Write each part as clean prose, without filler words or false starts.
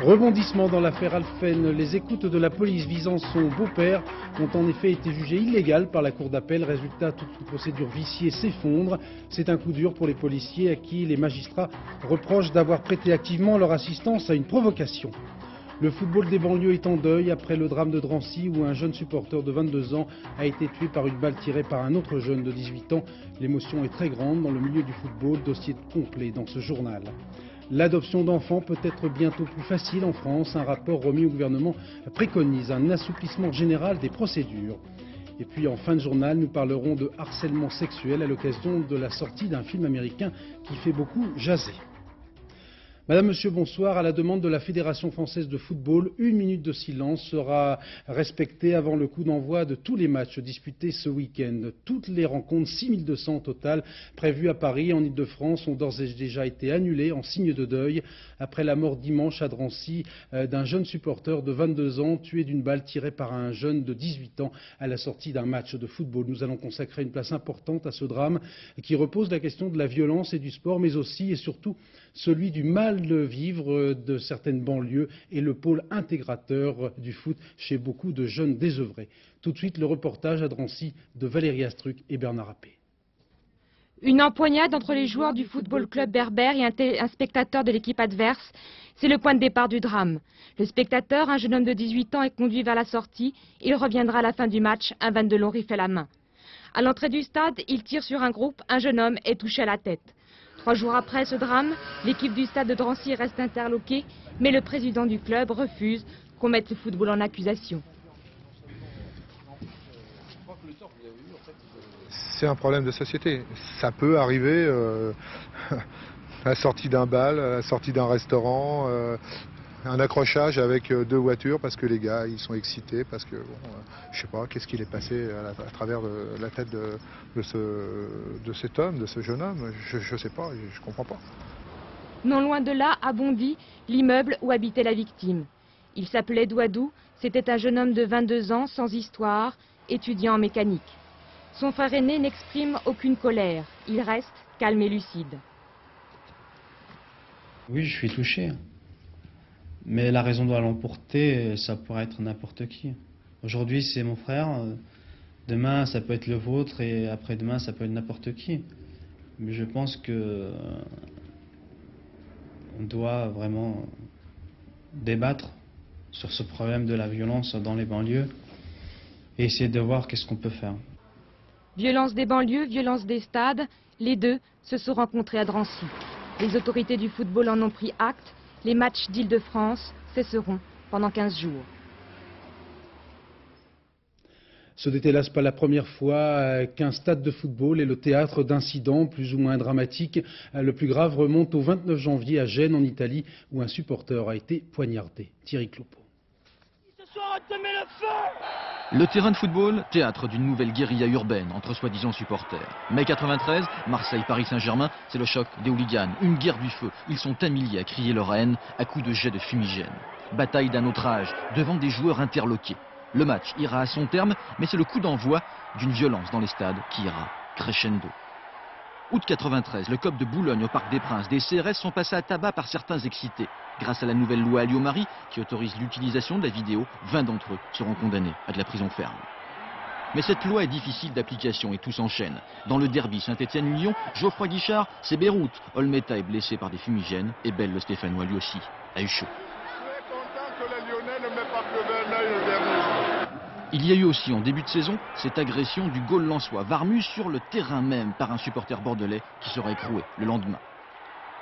Rebondissement dans l'affaire Alphen. Les écoutes de la police visant son beau-père ont en effet été jugées illégales par la cour d'appel. Résultat, toute une procédure viciée s'effondre. C'est un coup dur pour les policiers à qui les magistrats reprochent d'avoir prêté activement leur assistance à une provocation. Le football des banlieues est en deuil après le drame de Drancy où un jeune supporter de 22 ans a été tué par une balle tirée par un autre jeune de 18 ans. L'émotion est très grande dans le milieu du football. Dossier complet dans ce journal. L'adoption d'enfants peut être bientôt plus facile en France. Un rapport remis au gouvernement préconise un assouplissement général des procédures. Et puis en fin de journal, nous parlerons de harcèlement sexuel à l'occasion de la sortie d'un film américain qui fait beaucoup jaser. Madame, Monsieur, bonsoir. À la demande de la Fédération française de football, 1 minute de silence sera respectée avant le coup d'envoi de tous les matchs disputés ce week-end. Toutes les rencontres, 6200 au total, prévues à Paris et en Ile-de-France, ont d'ores et déjà été annulées en signe de deuil après la mort dimanche à Drancy d'un jeune supporter de 22 ans tué d'une balle tirée par un jeune de 18 ans à la sortie d'un match de football. Nous allons consacrer une place importante à ce drame qui repose la question de la violence et du sport, mais aussi et surtout celui du mal de vivre de certaines banlieues et le pôle intégrateur du foot chez beaucoup de jeunes désœuvrés. Tout de suite, le reportage à Drancy de Valérie Astruc et Bernard Appé. Une empoignade entre les joueurs du football club berbère et un spectateur de l'équipe adverse, c'est le point de départ du drame. Le spectateur, un jeune homme de 18 ans, est conduit vers la sortie. Il reviendra à la fin du match, un 22 long rifle à la main. À l'entrée du stade, il tire sur un groupe, un jeune homme est touché à la tête. 3 jours après ce drame, l'équipe du stade de Drancy reste interloquée, mais le président du club refuse qu'on mette le football en accusation. C'est un problème de société. Ça peut arriver à la sortie d'un bal, à la sortie d'un restaurant, un accrochage avec 2 voitures parce que les gars ils sont excités, parce que je sais pas qu'est-ce qu'il est passé à travers la tête de cet homme, de ce jeune homme. Je sais pas, je comprends pas. Non loin de là, à Bondy, l'immeuble où habitait la victime. Il s'appelait Douadou, c'était un jeune homme de 22 ans, sans histoire, étudiant en mécanique. Son frère aîné n'exprime aucune colère, il reste calme et lucide. Oui, je suis touché. Mais la raison doit l'emporter, ça pourrait être n'importe qui. Aujourd'hui, c'est mon frère, demain, ça peut être le vôtre, et après-demain, ça peut être n'importe qui. Mais je pense que on doit vraiment débattre sur ce problème de la violence dans les banlieues et essayer de voir qu'est-ce qu'on peut faire. Violence des banlieues, violence des stades, les deux se sont rencontrés à Drancy. Les autorités du football en ont pris acte. Les matchs d'Île-de-France cesseront pendant 15 jours. Ce n'est hélas pas la première fois qu'un stade de football est le théâtre d'incidents plus ou moins dramatiques. Le plus grave remonte au 29 janvier à Gênes en Italie où un supporter a été poignardé. Thierry Clopo. Le terrain de football, théâtre d'une nouvelle guérilla urbaine entre soi-disant supporters. Mai 93, Marseille-Paris Saint-Germain, c'est le choc des hooligans, une guerre du feu. Ils sont un millier à crier leur haine à coups de jets de fumigène. Bataille d'un autre âge, devant des joueurs interloqués. Le match ira à son terme, mais c'est le coup d'envoi d'une violence dans les stades qui ira crescendo. Août 93, le COP de Boulogne au Parc des Princes, des CRS sont passés à tabac par certains excités. Grâce à la nouvelle loi Alliot-Marie qui autorise l'utilisation de la vidéo, 20 d'entre eux seront condamnés à de la prison ferme. Mais cette loi est difficile d'application et tout s'enchaîne. Dans le derby Saint-Étienne-Lyon, Geoffroy Guichard, c'est Beyrouth. Olmeta est blessé par des fumigènes et Belle le Stéphanois lui aussi a eu chaud. Il y a eu aussi en début de saison cette agression du goal lensois Varmus sur le terrain même par un supporter bordelais qui sera écroué le lendemain.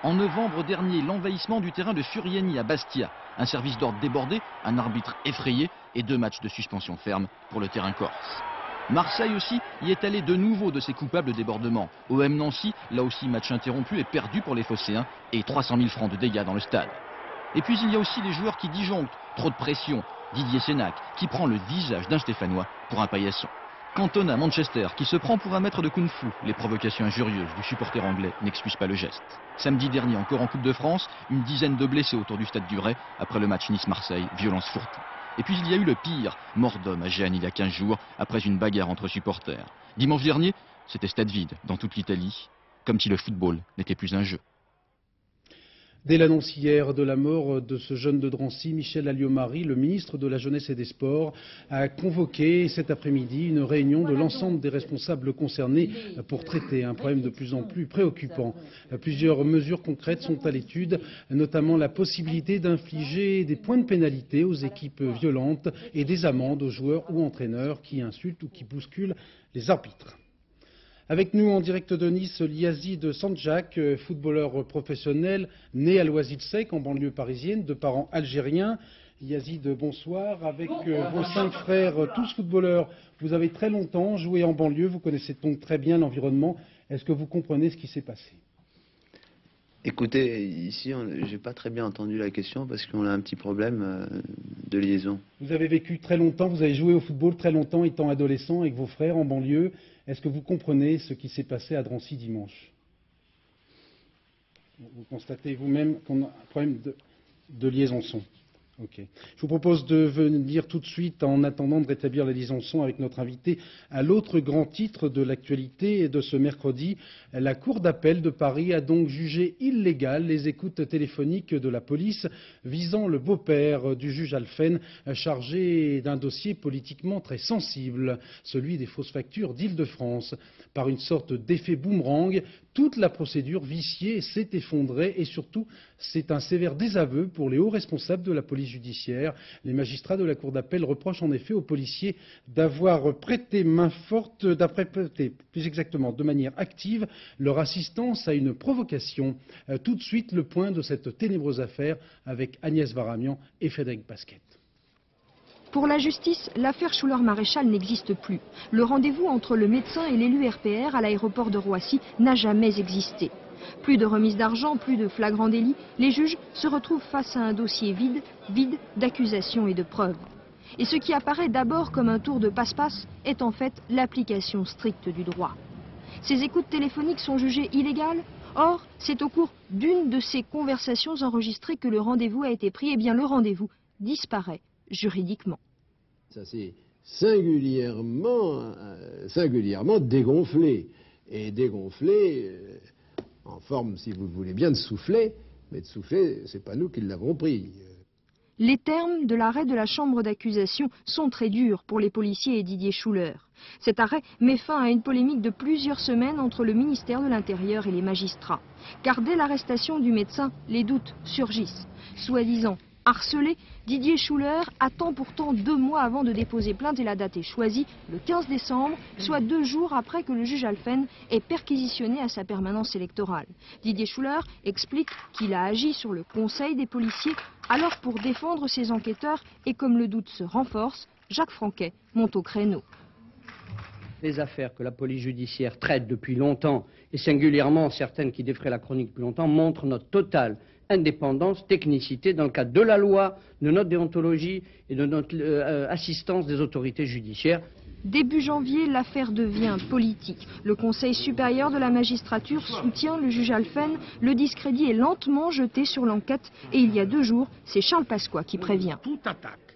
En novembre dernier, l'envahissement du terrain de Furiani à Bastia, un service d'ordre débordé, un arbitre effrayé et 2 matchs de suspension ferme pour le terrain corse. Marseille aussi y est allé de nouveau de ses coupables débordements. OM Nancy, là aussi match interrompu et perdu pour les Phocéens et 300 000 francs de dégâts dans le stade. Et puis il y a aussi les joueurs qui disjonctent, trop de pression. Didier Sénac qui prend le visage d'un Stéphanois pour un paillasson. Cantona Manchester qui se prend pour un maître de kung-fu. Les provocations injurieuses du supporter anglais n'excusent pas le geste. Samedi dernier encore en Coupe de France, une dizaine de blessés autour du stade du Ray après le match Nice-Marseille, violence fourre-tout. Et puis il y a eu le pire, mort d'homme à Gênes il y a 15 jours après une bagarre entre supporters. Dimanche dernier, c'était stade vide dans toute l'Italie, comme si le football n'était plus un jeu. Dès l'annonce hier de la mort de ce jeune de Drancy, Michel Alliot-Marie, le ministre de la Jeunesse et des Sports, a convoqué cet après-midi une réunion de l'ensemble des responsables concernés pour traiter un problème de plus en plus préoccupant. Plusieurs mesures concrètes sont à l'étude, notamment la possibilité d'infliger des points de pénalité aux équipes violentes et des amendes aux joueurs ou entraîneurs qui insultent ou qui bousculent les arbitres. Avec nous en direct de Nice, Yazid Sanjak, footballeur professionnel, né à Loisy-le-Sec, en banlieue parisienne, de parents algériens. Yazid, bonsoir. Avec vos 5 frères, tous footballeurs, vous avez très longtemps joué en banlieue, vous connaissez donc très bien l'environnement. Est-ce que vous comprenez ce qui s'est passé? Écoutez, ici, j'ai pas très bien entendu la question parce qu'on a un petit problème de liaison. Vous avez vécu très longtemps, vous avez joué au football très longtemps étant adolescent avec vos frères en banlieue. Est-ce que vous comprenez ce qui s'est passé à Drancy dimanche? Vous constatez vous-même qu'on a un problème de liaison son. Ok. Je vous propose de venir tout de suite, en attendant de rétablir la liaison son avec notre invité, à l'autre grand titre de l'actualité de ce mercredi. La Cour d'appel de Paris a donc jugé illégales les écoutes téléphoniques de la police visant le beau-père du juge Alphen, chargé d'un dossier politiquement très sensible, celui des fausses factures d'Île-de-France. Par une sorte d'effet boomerang, toute la procédure viciée s'est effondrée et surtout, c'est un sévère désaveu pour les hauts responsables de la police judiciaire. Les magistrats de la Cour d'appel reprochent en effet aux policiers d'avoir prêté main forte, plus exactement de manière active, leur assistance à une provocation. Tout de suite, le point de cette ténébreuse affaire avec Agnès Varamian et Frédéric Pasquet. Pour la justice, l'affaire Schuller-Maréchal n'existe plus. Le rendez-vous entre le médecin et l'élu RPR à l'aéroport de Roissy n'a jamais existé. Plus de remise d'argent, plus de flagrant délit, les juges se retrouvent face à un dossier vide d'accusations et de preuves. Et ce qui apparaît d'abord comme un tour de passe-passe est en fait l'application stricte du droit. Ces écoutes téléphoniques sont jugées illégales. Or, c'est au cours d'une de ces conversations enregistrées que le rendez-vous a été pris. Eh bien, le rendez-vous disparaît juridiquement. Ça s'est singulièrement dégonflé. Et dégonflé en forme, si vous voulez bien, de soufflet. Mais de soufflet, c'est pas nous qui l'avons pris. Les termes de l'arrêt de la chambre d'accusation sont très durs pour les policiers et Didier Schuller. Cet arrêt met fin à une polémique de plusieurs semaines entre le ministère de l'Intérieur et les magistrats. Car dès l'arrestation du médecin, les doutes surgissent. Soi-disant harcelé, Didier Schuller attend pourtant 2 mois avant de déposer plainte et la date est choisie, le 15 décembre, soit 2 jours après que le juge Alphen ait perquisitionné à sa permanence électorale. Didier Schuller explique qu'il a agi sur le conseil des policiers, alors pour défendre ses enquêteurs et comme le doute se renforce, Jacques Franquet monte au créneau. Les affaires que la police judiciaire traite depuis longtemps, et singulièrement certaines qui défraient la chronique depuis longtemps, montrent notre totale indépendance, technicité dans le cadre de la loi, de notre déontologie et de notre assistance des autorités judiciaires. Début janvier, l'affaire devient politique. Le Conseil supérieur de la magistrature soutient le juge Alphen. Le discrédit est lentement jeté sur l'enquête et il y a 2 jours, c'est Charles Pasqua qui prévient. Toute attaque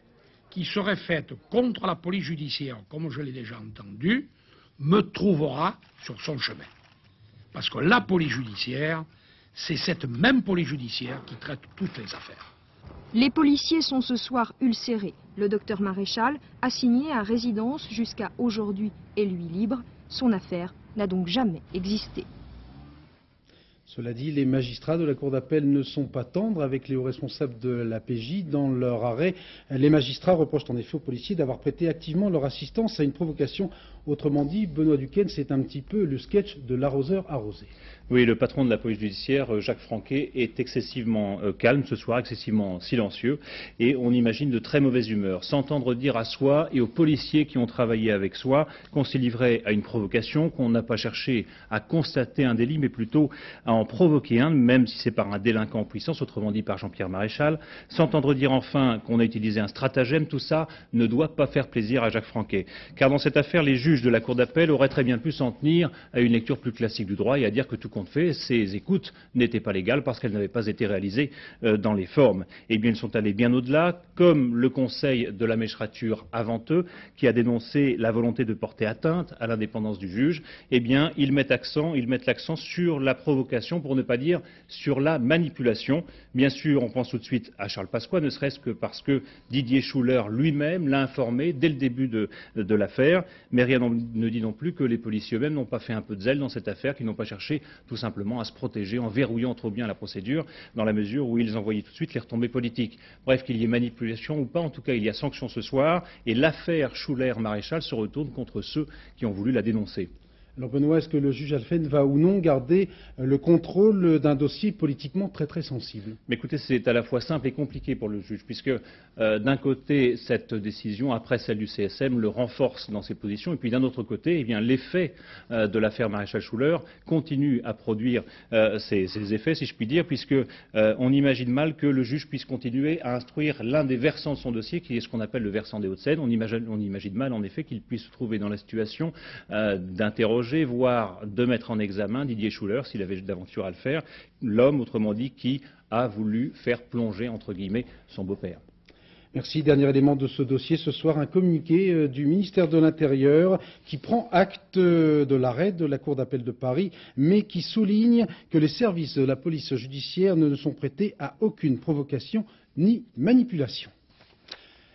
qui serait faite contre la police judiciaire, comme je l'ai déjà entendu, me trouvera sur son chemin. Parce que la police judiciaire, c'est cette même police judiciaire qui traite toutes les affaires. Les policiers sont ce soir ulcérés. Le docteur Maréchal, assigné à résidence jusqu'à aujourd'hui et lui libre, son affaire n'a donc jamais existé. Cela dit, les magistrats de la Cour d'appel ne sont pas tendres avec les hauts responsables de la PJ. Dans leur arrêt, les magistrats reprochent en effet aux policiers d'avoir prêté activement leur assistance à une provocation. Autrement dit, Benoît Duquesne, c'est un petit peu le sketch de l'arroseur arrosé. Oui, le patron de la police judiciaire, Jacques Franquet, est excessivement calme ce soir, excessivement silencieux, et on imagine de très mauvaise humeur. S'entendre dire à soi et aux policiers qui ont travaillé avec soi qu'on s'est livré à une provocation, qu'on n'a pas cherché à constater un délit, mais plutôt à en provoquer un, même si c'est par un délinquant en puissance, autrement dit par Jean-Pierre Maréchal. S'entendre dire enfin qu'on a utilisé un stratagème, tout ça ne doit pas faire plaisir à Jacques Franquet. Car dans cette affaire, les juges de la Cour d'appel auraient très bien pu s'en tenir à une lecture plus classique du droit et à dire que tout compte compte fait, ces écoutes n'étaient pas légales parce qu'elles n'avaient pas été réalisées dans les formes. Eh bien, ils sont allés bien au-delà, comme le Conseil de la magistrature avant eux, qui a dénoncé la volonté de porter atteinte à l'indépendance du juge. Eh bien, ils mettent l'accent sur la provocation, pour ne pas dire sur la manipulation. Bien sûr, on pense tout de suite à Charles Pasqua, ne serait-ce que parce que Didier Schuller lui-même l'a informé dès le début de l'affaire, mais rien ne dit non plus que les policiers eux-mêmes n'ont pas fait un peu de zèle dans cette affaire, qu'ils n'ont pas cherché tout simplement à se protéger en verrouillant trop bien la procédure, dans la mesure où ils envoyaient tout de suite les retombées politiques. Bref, qu'il y ait manipulation ou pas, en tout cas il y a sanction ce soir, et l'affaire Schuller-Maréchal se retourne contre ceux qui ont voulu la dénoncer. Alors Benoît, est-ce que le juge Alphen va ou non garder le contrôle d'un dossier politiquement très très sensible? Mais écoutez, c'est à la fois simple et compliqué pour le juge, puisque d'un côté, cette décision, après celle du CSM, le renforce dans ses positions, et puis d'un autre côté, eh bien, l'effet de l'affaire Maréchal Schuller continue à produire ses effets, si je puis dire, puisque on imagine mal que le juge puisse continuer à instruire l'un des versants de son dossier, qui est ce qu'on appelle le versant des Hauts-de-Seine. On imagine mal, en effet, qu'il puisse se trouver dans la situation d'interroger, voire de mettre en examen Didier Schuller, s'il avait d'aventure à le faire, l'homme, autrement dit, qui a voulu faire plonger, entre guillemets, son beau-père. Merci. Dernier élément de ce dossier, ce soir, un communiqué du ministère de l'Intérieur qui prend acte de l'arrêt de la Cour d'appel de Paris, mais qui souligne que les services de la police judiciaire ne sont prêtés à aucune provocation ni manipulation.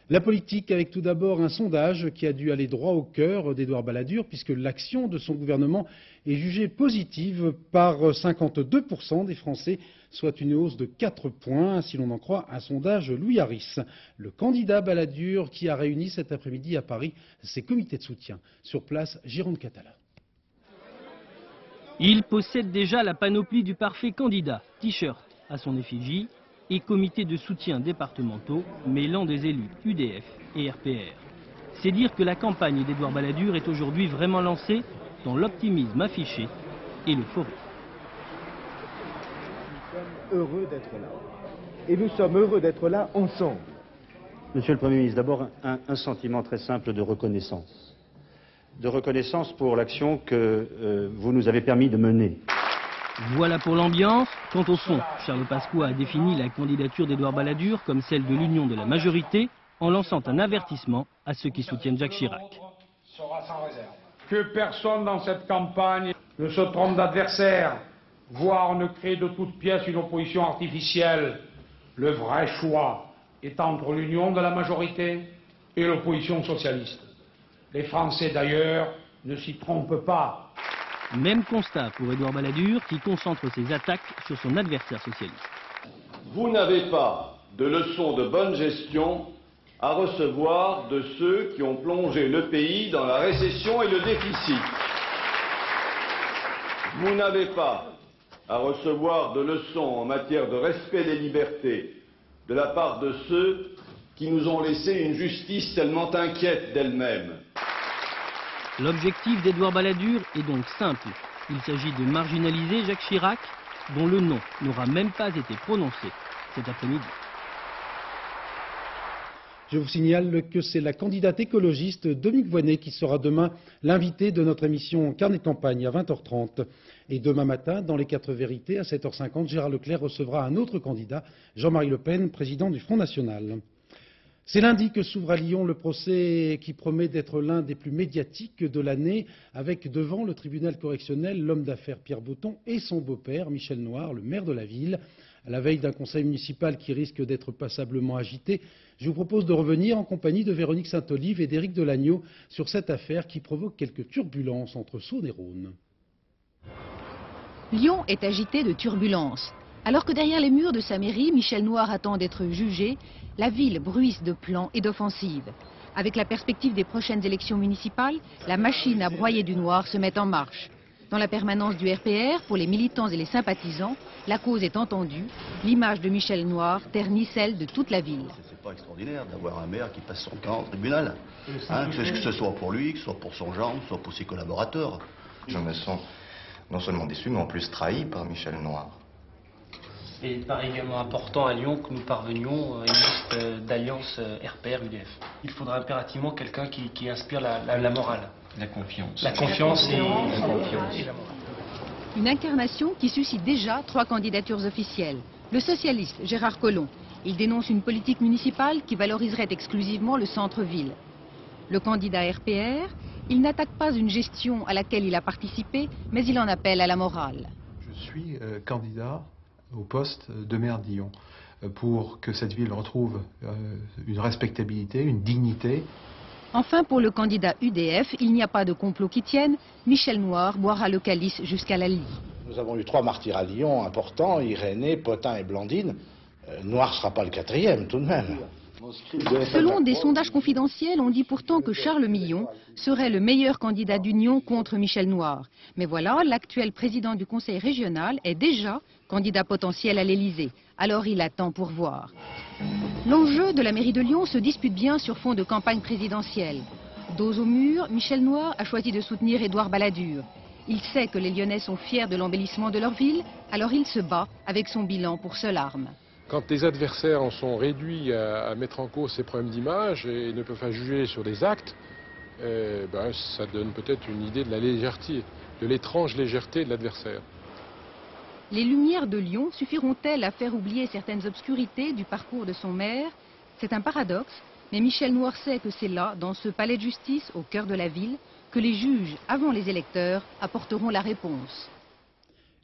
La politique, avec tout d'abord un sondage qui a dû aller droit au cœur d'Édouard Balladur, puisque l'action de son gouvernement est jugée positive par 52% des Français, soit une hausse de 4 points, si l'on en croit un sondage Louis Harris. Le candidat Balladur qui a réuni cet après-midi à Paris ses comités de soutien. Sur place, Jérôme Catala. Il possède déjà la panoplie du parfait candidat, t-shirt à son effigie et comités de soutien départementaux mêlant des élus UDF et RPR. C'est dire que la campagne d'Édouard Balladur est aujourd'hui vraiment lancée dans l'optimisme affiché et l'euphorie. Nous sommes heureux d'être là. Et nous sommes heureux d'être là ensemble. Monsieur le Premier ministre, d'abord un sentiment très simple de reconnaissance. De reconnaissance pour l'action que vous nous avez permis de mener. Voilà pour l'ambiance. Quant au fond, Charles Pasqua a défini la candidature d'Édouard Balladur comme celle de l'union de la majorité en lançant un avertissement à ceux qui soutiennent Jacques Chirac. Sera sans réserve. Que personne dans cette campagne ne se trompe d'adversaire, voire ne crée de toutes pièces une opposition artificielle. Le vrai choix est entre l'union de la majorité et l'opposition socialiste. Les Français d'ailleurs ne s'y trompent pas. Même constat pour Édouard Balladur qui concentre ses attaques sur son adversaire socialiste. Vous n'avez pas de leçons de bonne gestion à recevoir de ceux qui ont plongé le pays dans la récession et le déficit. Vous n'avez pas à recevoir de leçons en matière de respect des libertés de la part de ceux qui nous ont laissé une justice tellement inquiète d'elle-même. L'objectif d'Édouard Balladur est donc simple. Il s'agit de marginaliser Jacques Chirac, dont le nom n'aura même pas été prononcé cet après-midi. Je vous signale que c'est la candidate écologiste Dominique Voynet qui sera demain l'invitée de notre émission Carnet de campagne à 20h30. Et demain matin, dans les 4 vérités, à 7h50, Gérard Leclerc recevra un autre candidat, Jean-Marie Le Pen, président du Front National. C'est lundi que s'ouvre à Lyon le procès qui promet d'être l'un des plus médiatiques de l'année, avec devant le tribunal correctionnel l'homme d'affaires Pierre Botton et son beau-père Michel Noir, le maire de la ville. À la veille d'un conseil municipal qui risque d'être passablement agité, je vous propose de revenir en compagnie de Véronique Saint-Olive et d'Éric Delagneau sur cette affaire qui provoque quelques turbulences entre Saône et Rhône. Lyon est agité de turbulences. Alors que derrière les murs de sa mairie, Michel Noir attend d'être jugé, la ville bruisse de plans et d'offensives. Avec la perspective des prochaines élections municipales, la machine à broyer du noir se met en marche. Dans la permanence du RPR, pour les militants et les sympathisants, la cause est entendue. L'image de Michel Noir ternit celle de toute la ville. C'est pas extraordinaire d'avoir un maire qui passe son temps au tribunal. Que ce soit pour lui, que ce soit pour son genre, que ce soit pour ses collaborateurs. Je me sens non seulement déçu, mais en plus trahi par Michel Noir. Il paraît également important à Lyon que nous parvenions à une liste d'alliance RPR-UDF. Il faudra impérativement quelqu'un qui inspire la morale. La confiance. La confiance et la morale. Une incarnation qui suscite déjà 3 candidatures officielles. Le socialiste Gérard Collomb, il dénonce une politique municipale qui valoriserait exclusivement le centre-ville. Le candidat RPR, il n'attaque pas une gestion à laquelle il a participé, mais il en appelle à la morale. Je suis candidat au poste de maire de Lyon pour que cette ville retrouve une respectabilité, une dignité. Enfin, pour le candidat UDF, il n'y a pas de complot qui tienne. Michel Noir boira le calice jusqu'à la lie. Nous avons eu 3 martyrs à Lyon importants, Irénée, Potin et Blandine. Noir ne sera pas le 4e tout de même. Selon des sondages confidentiels, on dit pourtant que Charles Millon serait le meilleur candidat d'union contre Michel Noir. Mais voilà, l'actuel président du conseil régional est déjà candidat potentiel à l'Élysée. Alors il attend pour voir. L'enjeu de la mairie de Lyon se dispute bien sur fond de campagne présidentielle. Dos au mur, Michel Noir a choisi de soutenir Édouard Balladur. Il sait que les Lyonnais sont fiers de l'embellissement de leur ville, alors il se bat avec son bilan pour seule arme. Quand les adversaires en sont réduits à mettre en cause ces problèmes d'image et ne peuvent pas juger sur des actes, ça donne peut-être une idée de la légèreté, de l'étrange légèreté de l'adversaire. Les lumières de Lyon suffiront-elles à faire oublier certaines obscurités du parcours de son maire? C'est un paradoxe, mais Michel Noir sait que c'est là, dans ce palais de justice, au cœur de la ville, que les juges, avant les électeurs, apporteront la réponse.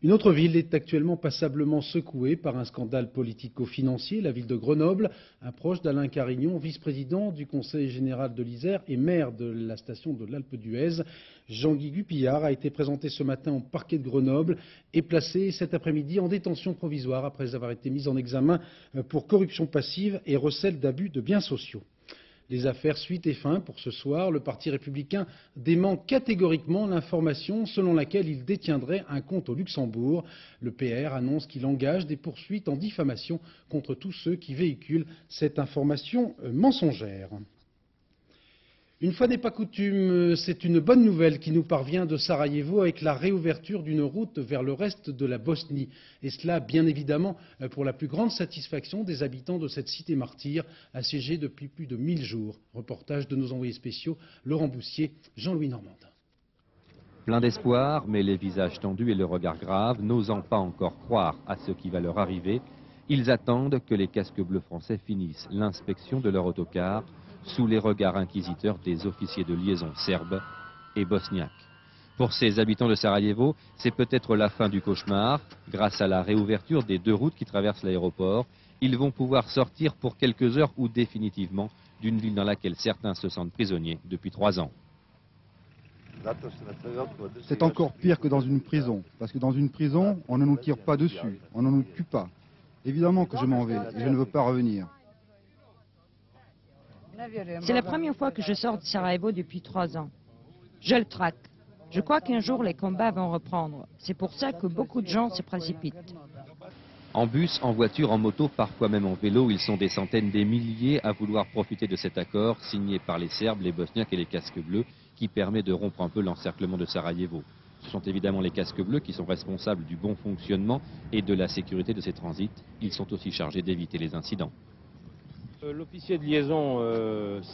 Une autre ville est actuellement passablement secouée par un scandale politico-financier, la ville de Grenoble. Un proche d'Alain Carignon, vice-président du Conseil général de l'Isère et maire de la station de l'Alpe d'Huez, Jean-Guy Gupillard, a été présenté ce matin au parquet de Grenoble et placé cet après-midi en détention provisoire après avoir été mis en examen pour corruption passive et recel d'abus de biens sociaux. Les affaires suite et fin pour ce soir. Le Parti républicain dément catégoriquement l'information selon laquelle il détiendrait un compte au Luxembourg. Le PR annonce qu'il engage des poursuites en diffamation contre tous ceux qui véhiculent cette information mensongère. Une fois n'est pas coutume, c'est une bonne nouvelle qui nous parvient de Sarajevo avec la réouverture d'une route vers le reste de la Bosnie. Et cela, bien évidemment, pour la plus grande satisfaction des habitants de cette cité martyre, assiégée depuis plus de 1000 jours. Reportage de nos envoyés spéciaux, Laurent Boussier, Jean-Louis Normandin. Plein d'espoir, mais les visages tendus et le regard grave, n'osant pas encore croire à ce qui va leur arriver, ils attendent que les casques bleus français finissent l'inspection de leur autocar, sous les regards inquisiteurs des officiers de liaison serbes et bosniaques. Pour ces habitants de Sarajevo, c'est peut-être la fin du cauchemar. Grâce à la réouverture des 2 routes qui traversent l'aéroport, ils vont pouvoir sortir pour quelques heures ou définitivement d'une ville dans laquelle certains se sentent prisonniers depuis 3 ans. C'est encore pire que dans une prison, parce que dans une prison, on ne nous tire pas dessus, on ne nous tue pas. Évidemment que je m'en vais et je ne veux pas revenir. C'est la première fois que je sors de Sarajevo depuis 3 ans. Je le traque. Je crois qu'un jour les combats vont reprendre. C'est pour ça que beaucoup de gens se précipitent. En bus, en voiture, en moto, parfois même en vélo, ils sont des centaines, des milliers à vouloir profiter de cet accord signé par les Serbes, les Bosniaques et les casques bleus qui permet de rompre un peu l'encerclement de Sarajevo. Ce sont évidemment les casques bleus qui sont responsables du bon fonctionnement et de la sécurité de ces transits. Ils sont aussi chargés d'éviter les incidents. L'officier de liaison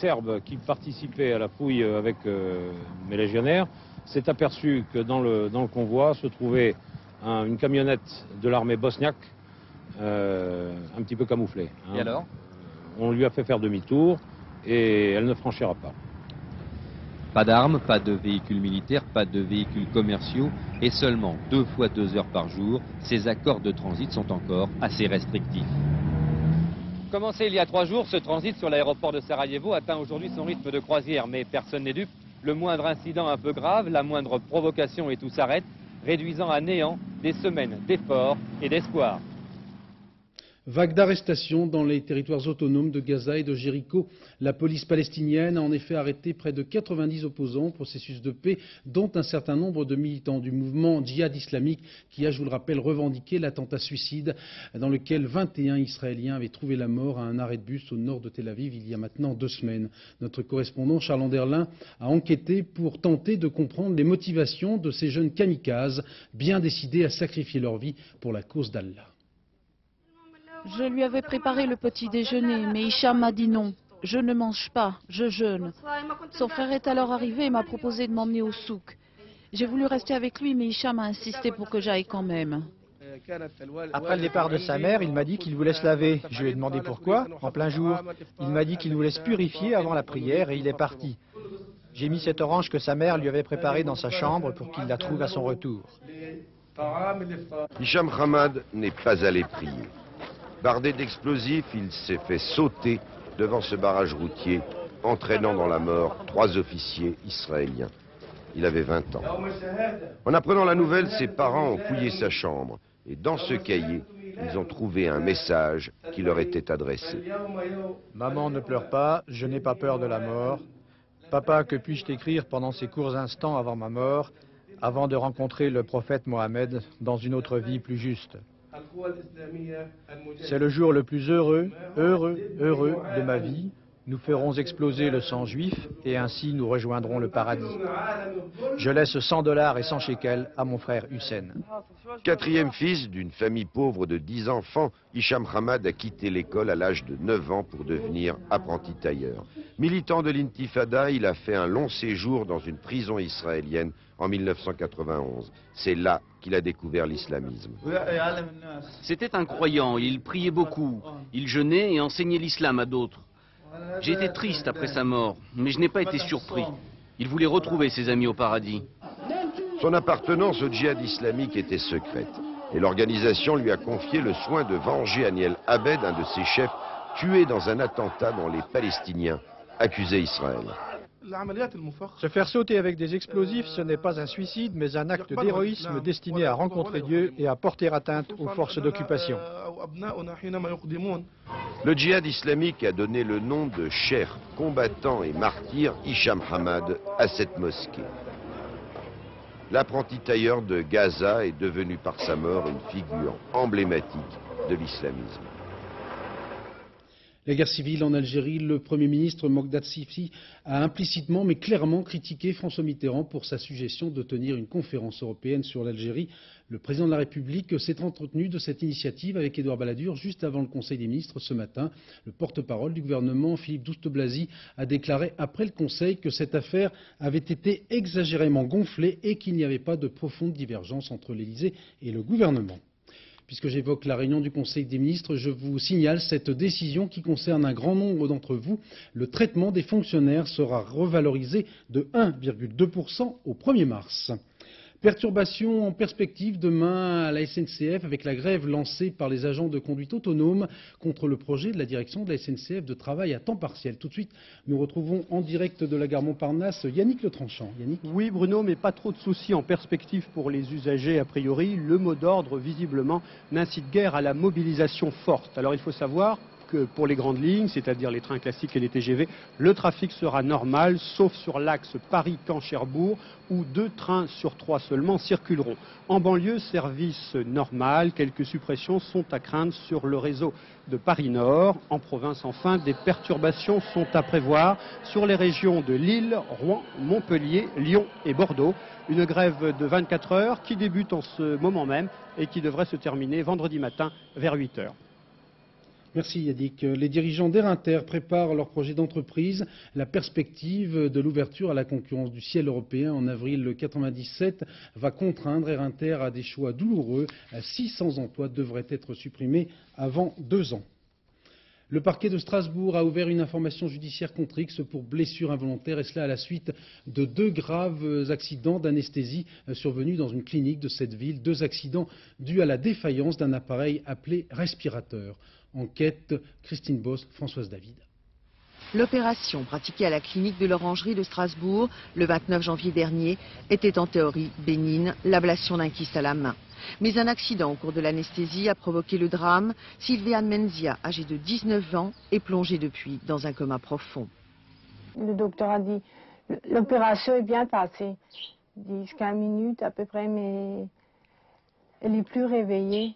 serbe qui participait à la fouille avec mes légionnaires s'est aperçu que dans le convoi se trouvait une camionnette de l'armée bosniaque un petit peu camouflée. Et alors ? On lui a fait faire demi-tour et elle ne franchira pas. Pas d'armes, pas de véhicules militaires, pas de véhicules commerciaux et seulement 2 fois 2 heures par jour, ces accords de transit sont encore assez restrictifs. Commencé il y a 3 jours, ce transit sur l'aéroport de Sarajevo atteint aujourd'hui son rythme de croisière. Mais personne n'est dupe. Le moindre incident un peu grave, la moindre provocation et tout s'arrête, réduisant à néant des semaines d'efforts et d'espoir. Vague d'arrestations dans les territoires autonomes de Gaza et de Jéricho. La police palestinienne a en effet arrêté près de 90 opposants au processus de paix, dont un certain nombre de militants du mouvement djihad islamique qui a, je vous le rappelle, revendiqué l'attentat suicide dans lequel 21 Israéliens avaient trouvé la mort à un arrêt de bus au nord de Tel Aviv il y a maintenant 2 semaines. Notre correspondant Charles Anderlin a enquêté pour tenter de comprendre les motivations de ces jeunes kamikazes bien décidés à sacrifier leur vie pour la cause d'Allah. Je lui avais préparé le petit déjeuner, mais Hicham m'a dit non. Je ne mange pas, je jeûne. Son frère est alors arrivé et m'a proposé de m'emmener au souk. J'ai voulu rester avec lui, mais Hicham a insisté pour que j'aille quand même. Après le départ de sa mère, il m'a dit qu'il voulait se laver. Je lui ai demandé pourquoi, en plein jour. Il m'a dit qu'il voulait se purifier avant la prière et il est parti. J'ai mis cette orange que sa mère lui avait préparée dans sa chambre pour qu'il la trouve à son retour. Hicham Hamad n'est pas allé prier. Bardé d'explosifs, il s'est fait sauter devant ce barrage routier, entraînant dans la mort 3 officiers israéliens. Il avait 20 ans. En apprenant la nouvelle, ses parents ont fouillé sa chambre. Et dans ce cahier, ils ont trouvé un message qui leur était adressé. Maman, ne pleure pas, je n'ai pas peur de la mort. Papa, que puis-je t'écrire pendant ces courts instants avant ma mort, avant de rencontrer le prophète Mohammed dans une autre vie plus juste? C'est le jour le plus heureux de ma vie. Nous ferons exploser le sang juif et ainsi nous rejoindrons le paradis. Je laisse $100 et 100 shekels à mon frère Hussein. 4e fils d'une famille pauvre de 10 enfants, Hicham Hamad a quitté l'école à l'âge de 9 ans pour devenir apprenti tailleur. Militant de l'intifada, il a fait un long séjour dans une prison israélienne en 1991. C'est là qu'il a découvert l'islamisme. C'était un croyant, il priait beaucoup, il jeûnait et enseignait l'islam à d'autres. J'ai été triste après sa mort, mais je n'ai pas été surpris. Il voulait retrouver ses amis au paradis. Son appartenance au djihad islamique était secrète. Et l'organisation lui a confié le soin de venger Aniel Abed, un de ses chefs, tué dans un attentat dont les Palestiniens accusaient Israël. Se faire sauter avec des explosifs, ce n'est pas un suicide, mais un acte d'héroïsme destiné à rencontrer Dieu et à porter atteinte aux forces d'occupation. Le djihad islamique a donné le nom de cher combattant et martyr Hicham Hamad à cette mosquée. L'apprenti tailleur de Gaza est devenu par sa mort une figure emblématique de l'islamisme. La guerre civile en Algérie, le Premier ministre Mogdad Sifsi a implicitement mais clairement critiqué François Mitterrand pour sa suggestion de tenir une conférence européenne sur l'Algérie. Le président de la République s'est entretenu de cette initiative avec Édouard Balladur juste avant le Conseil des ministres ce matin. Le porte-parole du gouvernement, Philippe Douste-Blazy, a déclaré après le Conseil que cette affaire avait été exagérément gonflée et qu'il n'y avait pas de profonde divergence entre l'Élysée et le gouvernement. Puisque j'évoque la réunion du Conseil des ministres, je vous signale cette décision qui concerne un grand nombre d'entre vous. Le traitement des fonctionnaires sera revalorisé de 1,2% au 1er mars. Perturbations en perspective demain à la SNCF avec la grève lancée par les agents de conduite autonome contre le projet de la direction de la SNCF de travail à temps partiel. Tout de suite, nous retrouvons en direct de la gare Montparnasse Yannick Le Tranchant. Yannick. Oui Bruno, mais pas trop de soucis en perspective pour les usagers a priori. Le mot d'ordre visiblement n'incite guère à la mobilisation forte. Alors il faut savoir que pour les grandes lignes, c'est-à-dire les trains classiques et les TGV, le trafic sera normal, sauf sur l'axe Paris-Caen-Cherbourg, où 2 trains sur 3 seulement circuleront. En banlieue, service normal, quelques suppressions sont à craindre sur le réseau de Paris-Nord. En province, enfin, des perturbations sont à prévoir sur les régions de Lille, Rouen, Montpellier, Lyon et Bordeaux. Une grève de 24 heures qui débute en ce moment même et qui devrait se terminer vendredi matin vers 8 heures. Merci Yannick. Les dirigeants d'Air-Inter préparent leur projet d'entreprise. La perspective de l'ouverture à la concurrence du ciel européen en avril 1997 va contraindre Air-Inter à des choix douloureux. 600 emplois devraient être supprimés avant 2 ans. Le parquet de Strasbourg a ouvert une information judiciaire contre X pour blessure involontaire et cela à la suite de 2 graves accidents d'anesthésie survenus dans une clinique de cette ville. 2 accidents dus à la défaillance d'un appareil appelé respirateur. Enquête, Christine Boss, Françoise David. L'opération pratiquée à la clinique de l'Orangerie de Strasbourg le 29 janvier dernier était en théorie bénigne, l'ablation d'un kyste à la main. Mais un accident au cours de l'anesthésie a provoqué le drame. Sylviane Menzia, âgée de 19 ans, est plongée depuis dans un coma profond. Le docteur a dit l'opération est bien passée. 10-15 minutes à peu près, mais elle n'est plus réveillée.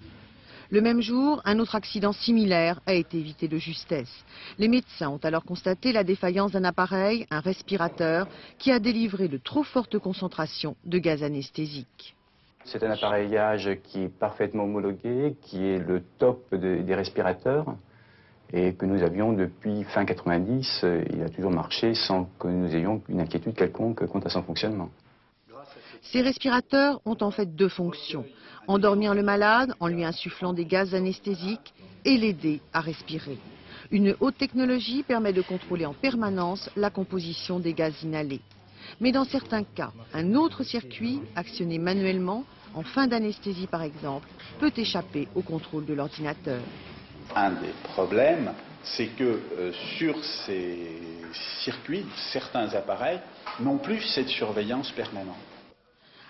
Le même jour, un autre accident similaire a été évité de justesse. Les médecins ont alors constaté la défaillance d'un appareil, un respirateur, qui a délivré de trop fortes concentrations de gaz anesthésique. C'est un appareillage qui est parfaitement homologué, qui est le top des respirateurs et que nous avions depuis fin 90. Il a toujours marché sans que nous ayons une inquiétude quelconque quant à son fonctionnement. Ces respirateurs ont en fait deux fonctions. Endormir le malade en lui insufflant des gaz anesthésiques et l'aider à respirer. Une haute technologie permet de contrôler en permanence la composition des gaz inhalés. Mais dans certains cas, un autre circuit, actionné manuellement, en fin d'anesthésie par exemple, peut échapper au contrôle de l'ordinateur. Un des problèmes, c'est que sur ces circuits, certains appareils n'ont plus cette surveillance permanente.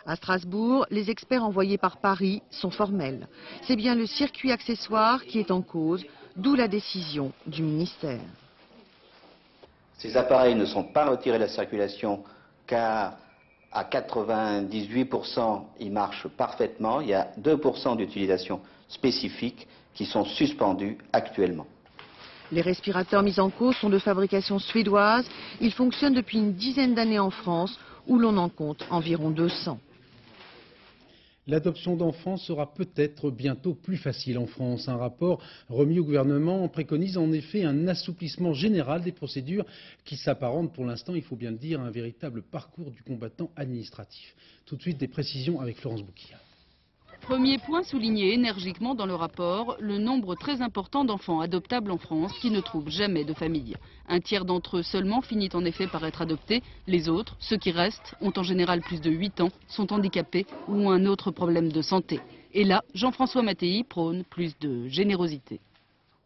À Strasbourg, les experts envoyés par Paris sont formels. C'est bien le circuit accessoire qui est en cause, d'où la décision du ministère. Ces appareils ne sont pas retirés de la circulation car à 98% ils marchent parfaitement. Il y a 2% d'utilisation spécifique qui sont suspendus actuellement. Les respirateurs mis en cause sont de fabrication suédoise. Ils fonctionnent depuis une dizaine d'années en France où l'on en compte environ 200. L'adoption d'enfants sera peut-être bientôt plus facile en France. Un rapport remis au gouvernement préconise en effet un assouplissement général des procédures qui s'apparentent pour l'instant, il faut bien le dire, à un véritable parcours du combattant administratif. Tout de suite, des précisions avec Florence Bouquilla. Premier point souligné énergiquement dans le rapport, le nombre très important d'enfants adoptables en France qui ne trouvent jamais de famille. Un tiers d'entre eux seulement finit en effet par être adoptés. Les autres, ceux qui restent, ont en général plus de 8 ans, sont handicapés ou ont un autre problème de santé. Et là, Jean-François Mattei prône plus de générosité.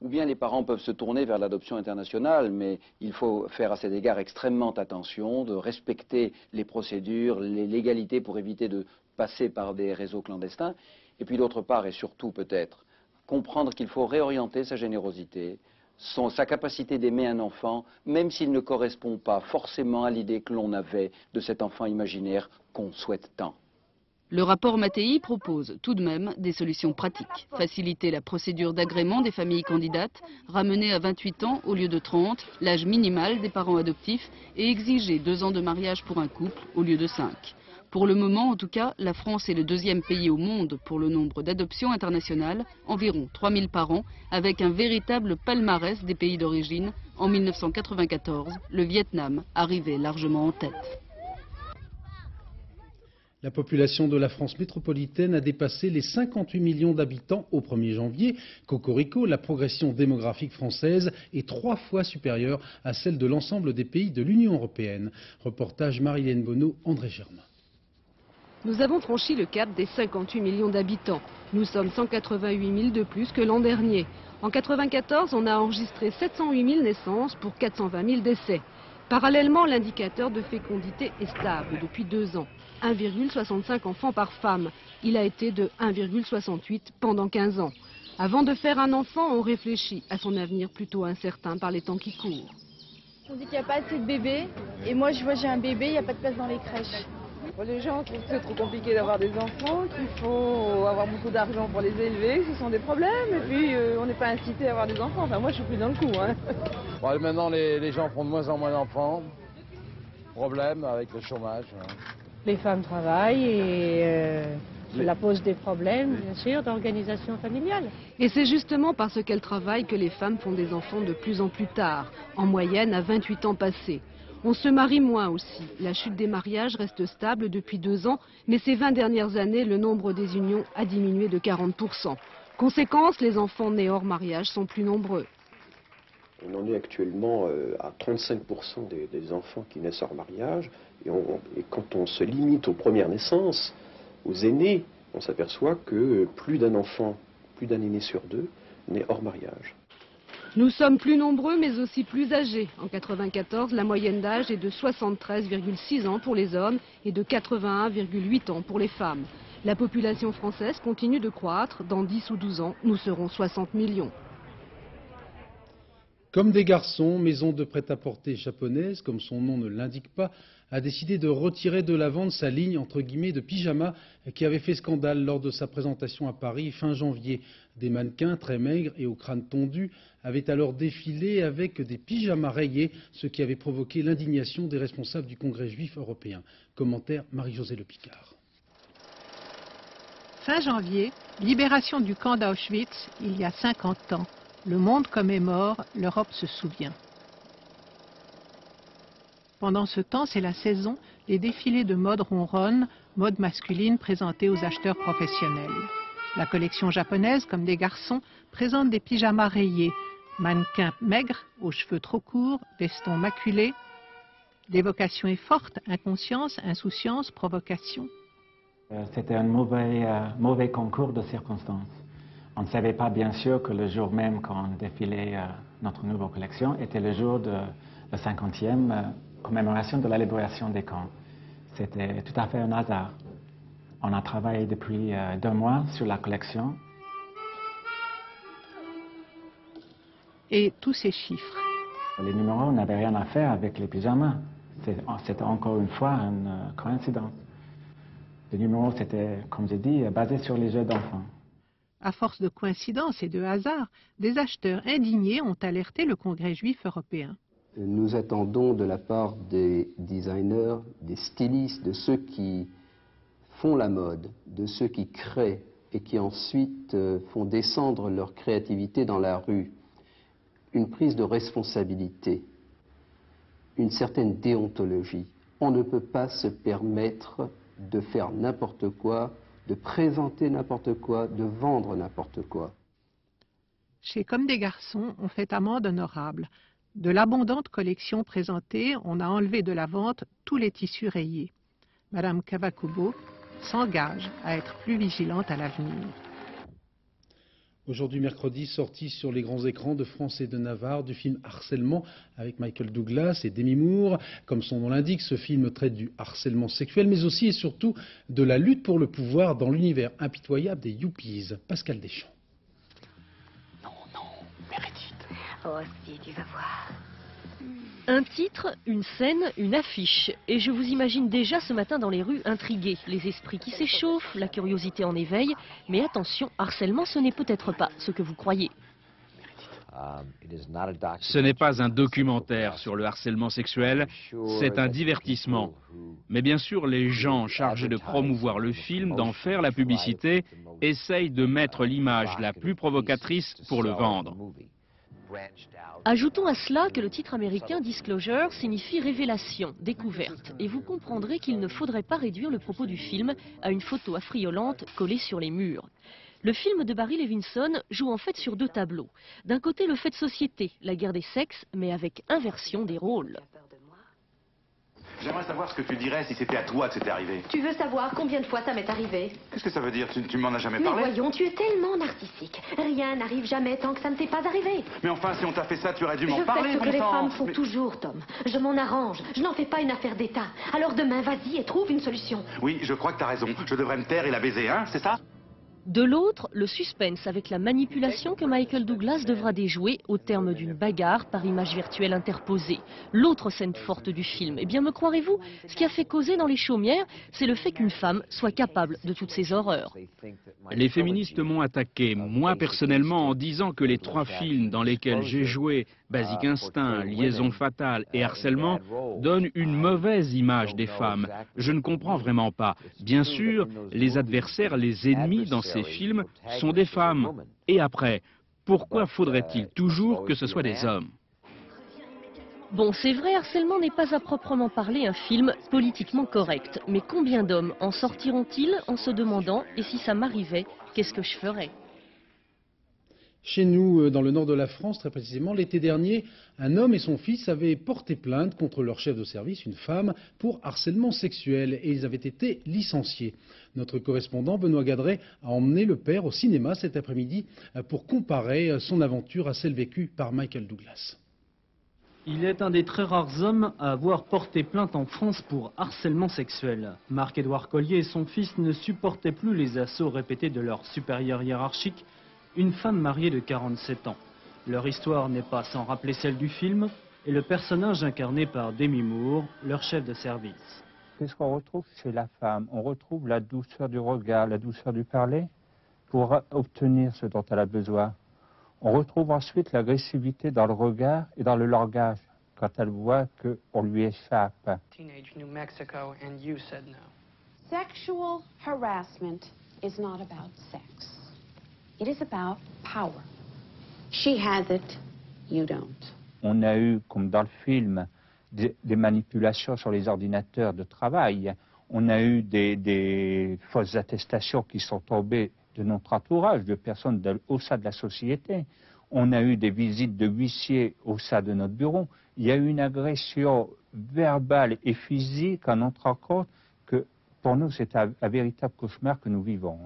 Ou bien les parents peuvent se tourner vers l'adoption internationale, mais il faut faire à cet égard extrêmement attention, de respecter les procédures, les légalités pour éviter de passer par des réseaux clandestins. Et puis d'autre part, et surtout peut-être, comprendre qu'il faut réorienter sa générosité, sa capacité d'aimer un enfant, même s'il ne correspond pas forcément à l'idée que l'on avait de cet enfant imaginaire qu'on souhaite tant. Le rapport Mattei propose tout de même des solutions pratiques. Faciliter la procédure d'agrément des familles candidates, ramener à 28 ans au lieu de 30 l'âge minimal des parents adoptifs et exiger 2 ans de mariage pour un couple au lieu de 5. Pour le moment, en tout cas, la France est le 2e pays au monde pour le nombre d'adoptions internationales, environ 3000 par an, avec un véritable palmarès des pays d'origine. En 1994, le Vietnam arrivait largement en tête. La population de la France métropolitaine a dépassé les 58 millions d'habitants au 1er janvier. Cocorico, la progression démographique française est 3 fois supérieure à celle de l'ensemble des pays de l'Union européenne. Reportage Marilène Bonneau, André Germain. Nous avons franchi le cap des 58 millions d'habitants. Nous sommes 188 000 de plus que l'an dernier. En 1994, on a enregistré 708 000 naissances pour 420 000 décès. Parallèlement, l'indicateur de fécondité est stable depuis 2 ans. 1,65 enfants par femme. Il a été de 1,68 pendant 15 ans. Avant de faire un enfant, on réfléchit à son avenir plutôt incertain par les temps qui courent. On dit qu'il n'y a pas assez de bébés. Et moi, je vois j'ai un bébé, il n'y a pas de place dans les crèches. Les gens trouvent que c'est trop compliqué d'avoir des enfants, qu'il faut avoir beaucoup d'argent pour les élever, ce sont des problèmes, et puis on n'est pas incité à avoir des enfants. Enfin, moi, je suis plus dans le coup. Bon, maintenant, les gens font de moins en moins d'enfants. Problème avec le chômage. Les femmes travaillent et cela pose des problèmes, bien sûr, d'organisation familiale. Et c'est justement parce qu'elles travaillent que les femmes font des enfants de plus en plus tard, en moyenne à 28 ans passés. On se marie moins aussi. La chute des mariages reste stable depuis 2 ans, mais ces 20 dernières années, le nombre des unions a diminué de 40%. Conséquence, les enfants nés hors mariage sont plus nombreux. On en est actuellement à 35% des enfants qui naissent hors mariage. Et quand on se limite aux premières naissances, aux aînés, on s'aperçoit que plus d'un enfant, plus d'un aîné sur 2 naît hors mariage. Nous sommes plus nombreux mais aussi plus âgés. En 1994, la moyenne d'âge est de 73,6 ans pour les hommes et de 81,8 ans pour les femmes. La population française continue de croître. Dans 10 ou 12 ans, nous serons 60 millions. Comme des garçons, Maison de prêt-à-porter japonaise, comme son nom ne l'indique pas, a décidé de retirer de la vente sa ligne entre guillemets de pyjama qui avait fait scandale lors de sa présentation à Paris fin janvier. Des mannequins très maigres et au crâne tondu avaient alors défilé avec des pyjamas rayés, ce qui avait provoqué l'indignation des responsables du Congrès juif européen. Commentaire Marie-Josée Le Picard. Fin janvier, libération du camp d'Auschwitz il y a 50 ans. Le monde commémore, l'Europe se souvient. Pendant ce temps, c'est la saison, les défilés de mode ronronne, mode masculine présentés aux acheteurs professionnels. La collection japonaise, comme des garçons, présente des pyjamas rayés, mannequins maigres, aux cheveux trop courts, vestons maculés. L'évocation est forte, inconscience, insouciance, provocation. C'était un mauvais concours de circonstances. On ne savait pas bien sûr que le jour même quand on défilait notre nouvelle collection était le jour de la 50e commémoration de la libération des camps. C'était tout à fait un hasard. On a travaillé depuis 2 mois sur la collection. Et tous ces chiffres. Les numéros n'avaient rien à faire avec les pyjamas. C'était encore une fois une coïncidence. Les numéros, c'était, comme j'ai dit, basé sur les jeux d'enfants. À force de coïncidences et de hasard, des acheteurs indignés ont alerté le Congrès juif européen. Nous attendons de la part des designers, des stylistes, de ceux qui font la mode, de ceux qui créent et qui ensuite font descendre leur créativité dans la rue, une prise de responsabilité, une certaine déontologie. On ne peut pas se permettre de faire n'importe quoi, de présenter n'importe quoi, de vendre n'importe quoi. Chez Comme des garçons, on fait amende honorable. De l'abondante collection présentée, on a enlevé de la vente tous les tissus rayés. Madame Kawakubo s'engage à être plus vigilante à l'avenir. Aujourd'hui, mercredi, sortie sur les grands écrans de France et de Navarre du film Harcèlement avec Michael Douglas et Demi Moore. Comme son nom l'indique, ce film traite du harcèlement sexuel, mais aussi et surtout de la lutte pour le pouvoir dans l'univers impitoyable des Yuppies. Pascal Deschamps. Oh si, tu vas voir. Un titre, une scène, une affiche. Et je vous imagine déjà ce matin dans les rues intrigués. Les esprits qui s'échauffent, la curiosité en éveil. Mais attention, harcèlement, ce n'est peut-être pas ce que vous croyez. Ce n'est pas un documentaire sur le harcèlement sexuel, c'est un divertissement. Mais bien sûr, les gens chargés de promouvoir le film, d'en faire la publicité, essayent de mettre l'image la plus provocatrice pour le vendre. Ajoutons à cela que le titre américain Disclosure signifie révélation, découverte. Et vous comprendrez qu'il ne faudrait pas réduire le propos du film à une photo affriolante collée sur les murs. Le film de Barry Levinson joue en fait sur 2 tableaux. D'un côté, le fait de société, la guerre des sexes, mais avec inversion des rôles. J'aimerais savoir ce que tu dirais si c'était à toi que c'était arrivé. Tu veux savoir combien de fois ça m'est arrivé? Qu'est-ce que ça veut dire? Tu m'en as jamais Mais parlé? voyons, tu es tellement narcissique. Rien n'arrive jamais tant que ça ne t'est pas arrivé. Mais enfin, si on t'a fait ça, tu aurais dû m'en parler, Je fais ce que les bon sang. femmes font toujours, Tom. Je m'en arrange. Je n'en fais pas une affaire d'État. Alors demain, vas-y et trouve une solution. Oui, je crois que t'as raison. Je devrais me taire et la baiser, hein, c'est ça? De l'autre, le suspense avec la manipulation que Michael Douglas devra déjouer au terme d'une bagarre par image virtuelle interposée. L'autre scène forte du film, eh bien me croirez-vous, ce qui a fait causer dans les chaumières, c'est le fait qu'une femme soit capable de toutes ces horreurs. Les féministes m'ont attaqué, moi personnellement, en disant que les 3 films dans lesquels j'ai joué, Basic Instinct, Liaison fatale et Harcèlement, donnent une mauvaise image des femmes. Je ne comprends vraiment pas. Bien sûr, les adversaires, les ennemis dans ces films sont des femmes. Et après, pourquoi faudrait-il toujours que ce soit des hommes? Bon, c'est vrai, Harcèlement n'est pas à proprement parler un film politiquement correct. Mais combien d'hommes en sortiront-ils en se demandant « et si ça m'arrivait, qu'est-ce que je ferais ?» Chez nous, dans le nord de la France, très précisément, l'été dernier, un homme et son fils avaient porté plainte contre leur chef de service, une femme, pour harcèlement sexuel et ils avaient été licenciés. Notre correspondant Benoît Gadret a emmené le père au cinéma cet après-midi pour comparer son aventure à celle vécue par Michael Douglas. Il est un des très rares hommes à avoir porté plainte en France pour harcèlement sexuel. Marc-Édouard Collier et son fils ne supportaient plus les assauts répétés de leur supérieur hiérarchique, une femme mariée de 47 ans. Leur histoire n'est pas sans rappeler celle du film et le personnage incarné par Demi Moore, leur chef de service. Qu'est-ce qu'on retrouve chez la femme? On retrouve la douceur du regard, la douceur du parler pour obtenir ce dont elle a besoin. On retrouve ensuite l'agressivité dans le regard et dans le langage quand elle voit qu'on lui échappe. Teenage New Mexico, and you said no. Sexual harassment is not about sex. It is about power. She has it, you don't. On a eu, comme dans le film, des manipulations sur les ordinateurs de travail. On a eu des fausses attestations qui sont tombées de notre entourage, de personnes au sein de la société. On a eu des visites de huissiers au sein de notre bureau. Il y a eu une agression verbale et physique en notre rencontre que, pour nous, c'est un véritable cauchemar que nous vivons.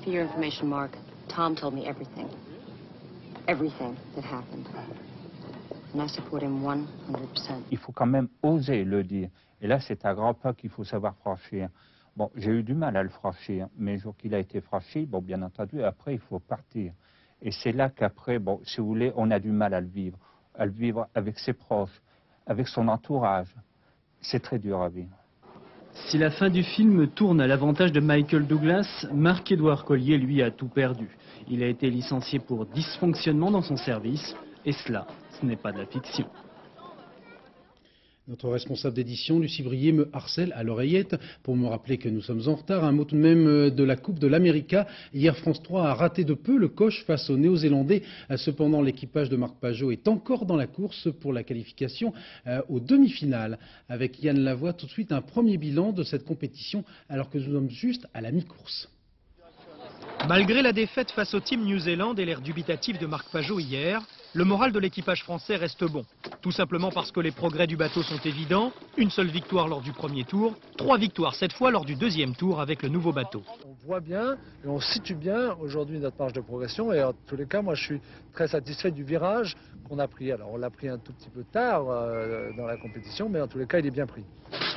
For your information, Mark, Tom told me everything. Everything that happened. And I support him 100%. Il faut quand même oser le dire. Et là, c'est un grand pas qu'il faut savoir franchir. Bon, j'ai eu du mal à le franchir, mais le jour qu'il a été franchi, bon, bien entendu, après, il faut partir. Et c'est là qu'après, bon, si vous voulez, on a du mal à le vivre avec ses proches, avec son entourage. C'est très dur à vivre. Si la fin du film tourne à l'avantage de Michael Douglas, Marc-Édouard Collier, lui, a tout perdu. Il a été licencié pour dysfonctionnement dans son service, et cela, ce n'est pas de la fiction. Notre responsable d'édition, Lucie Brier, me harcèle à l'oreillette pour me rappeler que nous sommes en retard. Un mot tout de même de la Coupe de l'América. Hier, France 3 a raté de peu le coche face aux Néo-Zélandais. Cependant, l'équipage de Marc Pajot est encore dans la course pour la qualification aux demi-finales. Avec Yann Lavoie, tout de suite un premier bilan de cette compétition alors que nous sommes juste à la mi-course. Malgré la défaite face au Team New Zealand et l'air dubitatif de Marc Pajot hier, le moral de l'équipage français reste bon. Tout simplement parce que les progrès du bateau sont évidents. Une seule victoire lors du premier tour, 3 victoires cette fois lors du deuxième tour avec le nouveau bateau. On voit bien et on situe bien aujourd'hui notre marge de progression et en tous les cas, moi je suis très satisfait du virage qu'on a pris. Alors on l'a pris un tout petit peu tard dans la compétition, mais en tous les cas il est bien pris.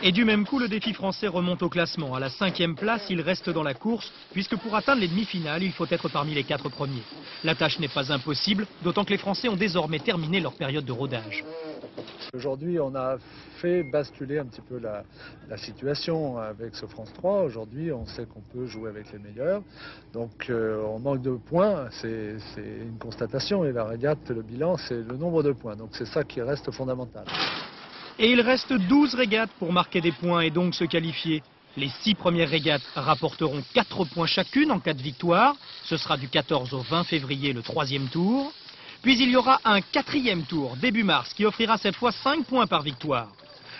Et du même coup, le défi français remonte au classement. À la 5e place, il reste dans la course, puisque pour atteindre les demi-finales, il faut être parmi les 4 premiers. La tâche n'est pas impossible, d'autant que les Français ont désormais terminé leur période de rodage. Aujourd'hui, on a fait basculer un petit peu la situation avec ce France 3. Aujourd'hui, on sait qu'on peut jouer avec les meilleurs. Donc, on manque de points, c'est une constatation. Et la régate, le bilan, c'est le nombre de points. Donc, c'est ça qui reste fondamental. Et il reste 12 régates pour marquer des points et donc se qualifier. Les 6 premières régates rapporteront 4 points chacune en cas de victoire. Ce sera du 14 au 20 février le 3e tour. Puis il y aura un 4e tour début mars qui offrira cette fois 5 points par victoire.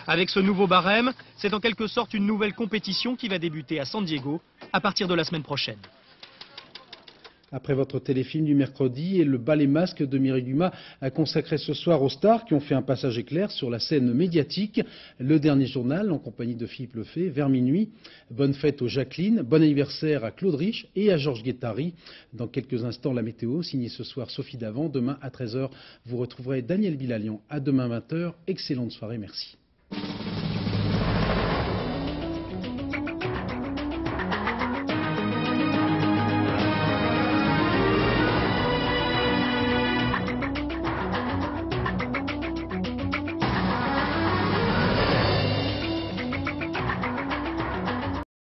Avec ce nouveau barème, c'est en quelque sorte une nouvelle compétition qui va débuter à San Diego à partir de la semaine prochaine. Après votre téléfilm du mercredi et le bal et masque de Mireille Dumas a consacré ce soir aux stars qui ont fait un passage éclair sur la scène médiatique. Le dernier journal en compagnie de Philippe Lefebvre vers minuit. Bonne fête aux Jacqueline, bon anniversaire à Claude Rich et à Georges Guettari. Dans quelques instants, la météo, signée ce soir Sophie Davant. Demain à 13h, vous retrouverez Daniel Bilalian. À demain 20h. Excellente soirée, merci.